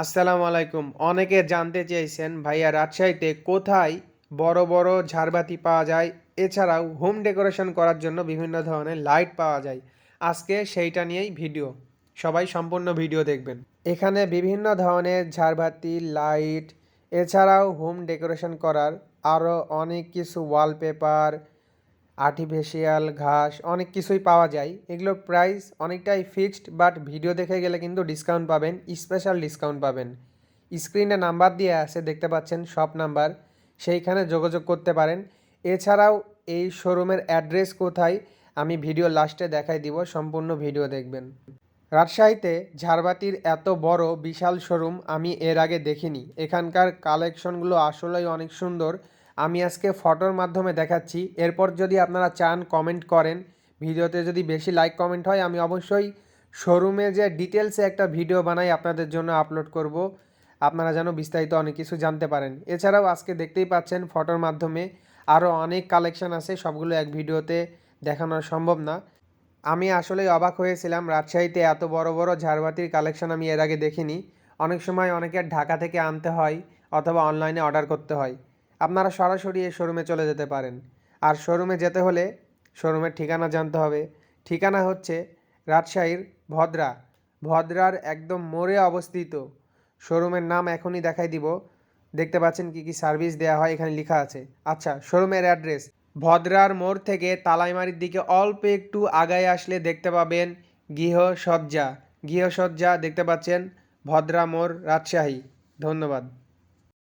আসসালামু আলাইকুম। অনেকে জানতে চেয়েছেন ভাইয়া রাজশাহীতে কোথায় বড় বড় ঝাড়বাতি পাওয়া যায়, এছাড়াও হোম ডেকোরেশন করার জন্য বিভিন্ন ধরনের লাইট পাওয়া যায়। আজকে সেইটা নিয়েই ভিডিও, সবাই সম্পূর্ণ ভিডিও দেখবেন। এখানে বিভিন্ন ধরনের ঝাড়বাতি, লাইট, এছাড়াও হোম ডেকোরেশন করার আরও অনেক কিছু ওয়ালপেপার, আর্টিফিশিয়াল ঘাস অনেক কিছুই পাওয়া যায়। এগুলোর প্রাইস অনেকটাই ফিক্সড, বাট ভিডিও দেখে গেলে কিন্তু ডিসকাউন্ট পাবেন, স্পেশাল ডিসকাউন্ট পাবেন। স্ক্রিনে নাম্বার দিয়ে আছে, দেখতে পাচ্ছেন শপ নাম্বার, সেইখানে যোগাযোগ করতে পারেন। এছাড়াও এই শোরুমের অ্যাড্রেস কোথায় আমি ভিডিও লাস্টে দেখাই দিব, সম্পূর্ণ ভিডিও দেখবেন। রাজশাহীতে ঝাড়বাতির এত বড় বিশাল শোরুম আমি এর আগে দেখিনি। এখানকার কালেকশনগুলো আসলেই অনেক সুন্দর। আমি আজকে ফটোর মাধ্যমে দেখাচ্ছি, এরপর যদি আপনারা চান কমেন্ট করেন। ভিডিওতে যদি বেশি লাইক কমেন্ট হয় আমি অবশ্যই শোরুমে যে ডিটেলসে একটা ভিডিও বানাই আপনাদের জন্য আপলোড করব, আপনারা যেন বিস্তারিত অনেক কিছু জানতে পারেন। এছাড়াও আজকে দেখতেই পাচ্ছেন ফটোর মাধ্যমে আরও অনেক কালেকশন আছে, সবগুলো এক ভিডিওতে দেখানো সম্ভব না। আমি আসলেই অবাক হয়েছিলাম, রাজশাহীতে এত বড় বড় ঝাড়বাতির কালেকশন আমি এর আগে দেখিনি। অনেক সময় অনেকের ঢাকা থেকে আনতে হয় অথবা অনলাইনে অর্ডার করতে হয়। আপনারা সরাসরি এই শোরুমে চলে যেতে পারেন। আর শোরুমে যেতে হলে শোরুমের ঠিকানা জানতে হবে। ঠিকানা হচ্ছে রাজশাহীর ভদ্রার একদম মোড়ে অবস্থিত। শোরুমের নাম এখনই দেখাই দিব। দেখতে পাচ্ছেন কি কি সার্ভিস দেওয়া হয়, এখানে লেখা আছে। আচ্ছা, শোরুমের অ্যাড্রেস ভদ্রার মোড় থেকে তালাইমারির দিকে অল্প একটু আগায় আসলে দেখতে পাবেন গৃহসজ্জা। দেখতে পাচ্ছেন, ভদ্রা মোড়, রাজশাহী। ধন্যবাদ।